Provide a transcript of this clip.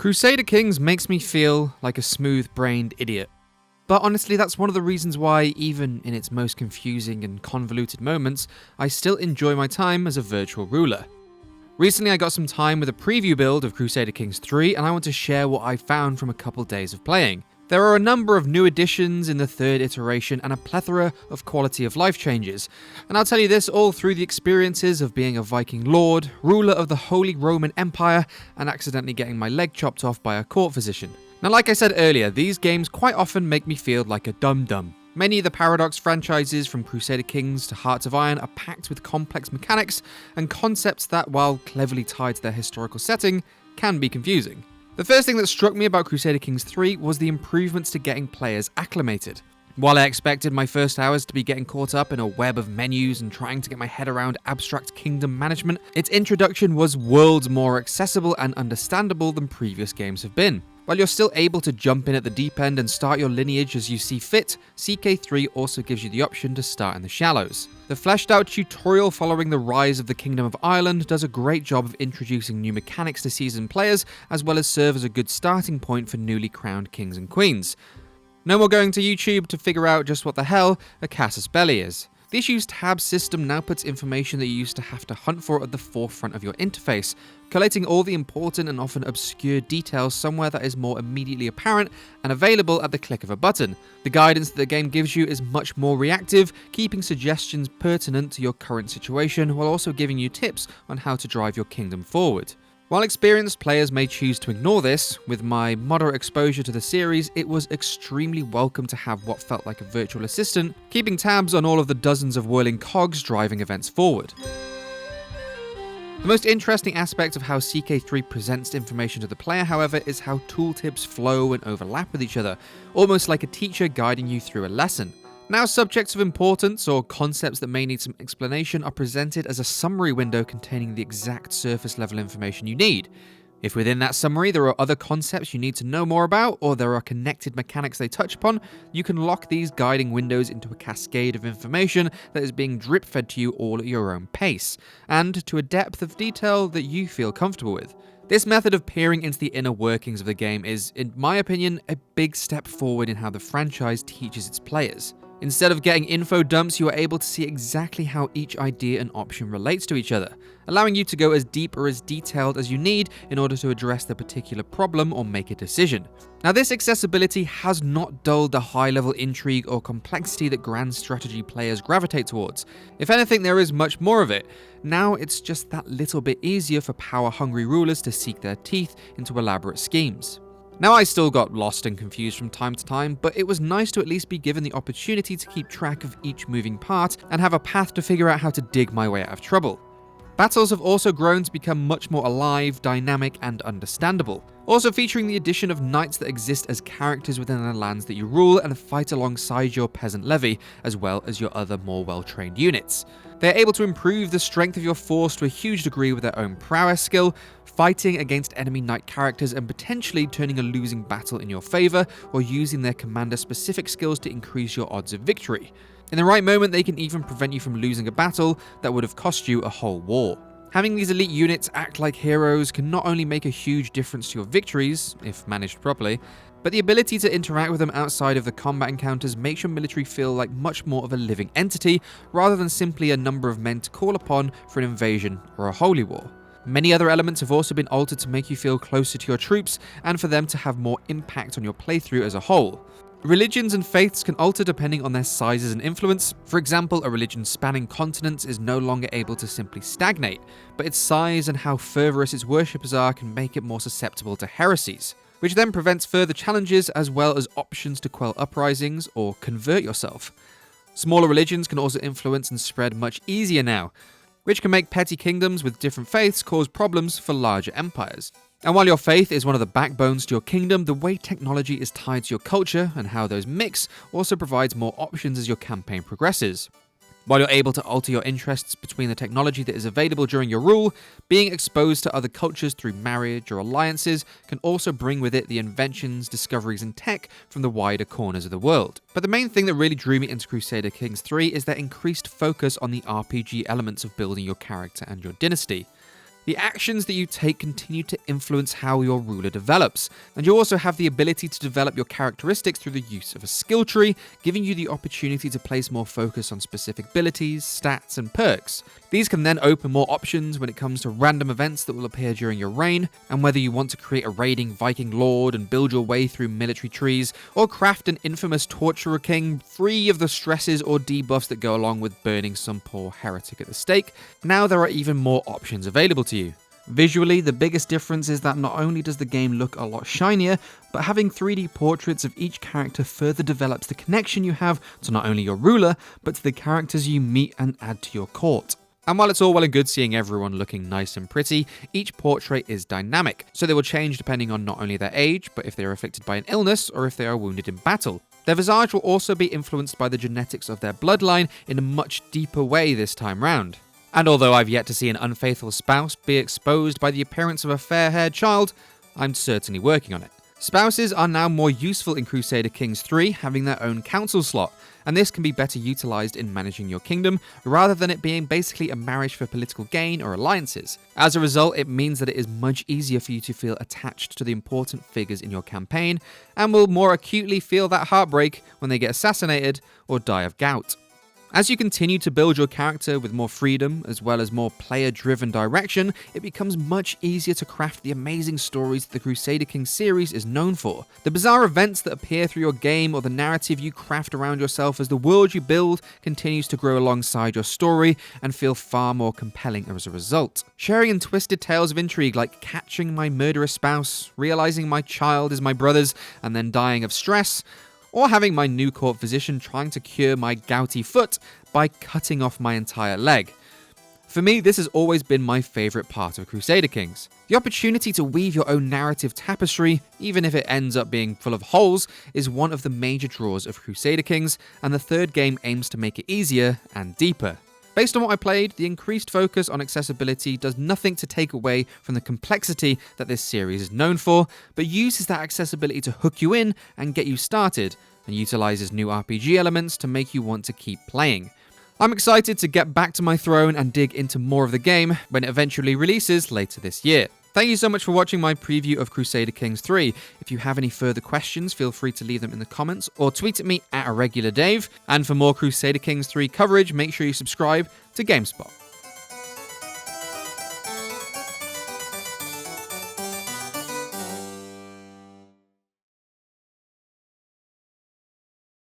Crusader Kings makes me feel like a smooth-brained idiot. But honestly, that's one of the reasons why, even in its most confusing and convoluted moments, I still enjoy my time as a virtual ruler. Recently, I got some time with a preview build of Crusader Kings 3, and I want to share what I found from a couple days of playing. There are a number of new additions in the third iteration and a plethora of quality of life changes, and I'll tell you this all through the experiences of being a Viking lord, ruler of the Holy Roman Empire, and accidentally getting my leg chopped off by a court physician. Now, like I said earlier, these games quite often make me feel like a dum-dum. Many of the Paradox franchises, from Crusader Kings to Hearts of Iron, are packed with complex mechanics and concepts that, while cleverly tied to their historical setting, can be confusing. The first thing that struck me about Crusader Kings 3 was the improvements to getting players acclimated. While I expected my first hours to be getting caught up in a web of menus and trying to get my head around abstract kingdom management, its introduction was worlds more accessible and understandable than previous games have been. While you're still able to jump in at the deep end and start your lineage as you see fit, CK3 also gives you the option to start in the shallows. The fleshed out tutorial following the rise of the Kingdom of Ireland does a great job of introducing new mechanics to seasoned players, as well as serve as a good starting point for newly crowned kings and queens. No more going to YouTube to figure out just what the hell a casus belli is. This used tab system now puts information that you used to have to hunt for at the forefront of your interface, collating all the important and often obscure details somewhere that is more immediately apparent and available at the click of a button. The guidance that the game gives you is much more reactive, keeping suggestions pertinent to your current situation while also giving you tips on how to drive your kingdom forward. While experienced players may choose to ignore this, with my moderate exposure to the series, it was extremely welcome to have what felt like a virtual assistant, keeping tabs on all of the dozens of whirling cogs driving events forward. The most interesting aspect of how CK3 presents information to the player, however, is how tooltips flow and overlap with each other, almost like a teacher guiding you through a lesson. Now, subjects of importance or concepts that may need some explanation are presented as a summary window containing the exact surface level information you need. If within that summary there are other concepts you need to know more about, or there are connected mechanics they touch upon, you can lock these guiding windows into a cascade of information that is being drip-fed to you all at your own pace, and to a depth of detail that you feel comfortable with. This method of peering into the inner workings of the game is, in my opinion, a big step forward in how the franchise teaches its players. Instead of getting info dumps, you are able to see exactly how each idea and option relates to each other, allowing you to go as deep or as detailed as you need in order to address the particular problem or make a decision. Now, this accessibility has not dulled the high-level intrigue or complexity that grand strategy players gravitate towards. If anything, there is much more of it. Now it's just that little bit easier for power-hungry rulers to sink their teeth into elaborate schemes. Now, I still got lost and confused from time to time, but it was nice to at least be given the opportunity to keep track of each moving part and have a path to figure out how to dig my way out of trouble. Battles have also grown to become much more alive, dynamic, and understandable, also featuring the addition of knights that exist as characters within the lands that you rule and fight alongside your peasant levy, as well as your other more well-trained units. They are able to improve the strength of your force to a huge degree with their own prowess skill, fighting against enemy knight characters and potentially turning a losing battle in your favor, or using their commander-specific skills to increase your odds of victory. In the right moment, they can even prevent you from losing a battle that would have cost you a whole war. Having these elite units act like heroes can not only make a huge difference to your victories, if managed properly, but the ability to interact with them outside of the combat encounters makes your military feel like much more of a living entity, rather than simply a number of men to call upon for an invasion or a holy war. Many other elements have also been altered to make you feel closer to your troops and for them to have more impact on your playthrough as a whole. Religions and faiths can alter depending on their sizes and influence. For example, a religion spanning continents is no longer able to simply stagnate, but its size and how fervorous its worshippers are can make it more susceptible to heresies, which then prevents further challenges as well as options to quell uprisings or convert yourself. Smaller religions can also influence and spread much easier now, which can make petty kingdoms with different faiths cause problems for larger empires. And while your faith is one of the backbones to your kingdom, the way technology is tied to your culture and how those mix also provides more options as your campaign progresses. While you're able to alter your interests between the technology that is available during your rule, being exposed to other cultures through marriage or alliances can also bring with it the inventions, discoveries, and tech from the wider corners of the world. But the main thing that really drew me into Crusader Kings 3 is their increased focus on the RPG elements of building your character and your dynasty. The actions that you take continue to influence how your ruler develops, and you also have the ability to develop your characteristics through the use of a skill tree, giving you the opportunity to place more focus on specific abilities, stats, and perks. These can then open more options when it comes to random events that will appear during your reign, and whether you want to create a raiding Viking lord and build your way through military trees, or craft an infamous torturer king free of the stresses or debuffs that go along with burning some poor heretic at the stake, now there are even more options available to you. Visually, the biggest difference is that not only does the game look a lot shinier, but having 3D portraits of each character further develops the connection you have to not only your ruler, but to the characters you meet and add to your court. And while it's all well and good seeing everyone looking nice and pretty, each portrait is dynamic, so they will change depending on not only their age, but if they are afflicted by an illness or if they are wounded in battle. Their visage will also be influenced by the genetics of their bloodline in a much deeper way this time round. And although I've yet to see an unfaithful spouse be exposed by the appearance of a fair-haired child, I'm certainly working on it. Spouses are now more useful in Crusader Kings 3, having their own council slot, and this can be better utilised in managing your kingdom, rather than it being basically a marriage for political gain or alliances. As a result, it means that it is much easier for you to feel attached to the important figures in your campaign, and will more acutely feel that heartbreak when they get assassinated or die of gout. As you continue to build your character with more freedom, as well as more player-driven direction, it becomes much easier to craft the amazing stories the Crusader Kings series is known for. The bizarre events that appear through your game or the narrative you craft around yourself as the world you build continues to grow alongside your story and feel far more compelling as a result. Sharing in twisted tales of intrigue like catching my murderous spouse, realizing my child is my brother's, and then dying of stress, or having my new court physician trying to cure my gouty foot by cutting off my entire leg. For me, this has always been my favourite part of Crusader Kings. The opportunity to weave your own narrative tapestry, even if it ends up being full of holes, is one of the major draws of Crusader Kings, and the third game aims to make it easier and deeper. Based on what I played, the increased focus on accessibility does nothing to take away from the complexity that this series is known for, but uses that accessibility to hook you in and get you started, and utilises new RPG elements to make you want to keep playing. I'm excited to get back to my throne and dig into more of the game when it eventually releases later this year. Thank you so much for watching my preview of Crusader Kings 3. If you have any further questions, feel free to leave them in the comments or tweet at me @irregulardave. And for more Crusader Kings 3 coverage, make sure you subscribe to GameSpot.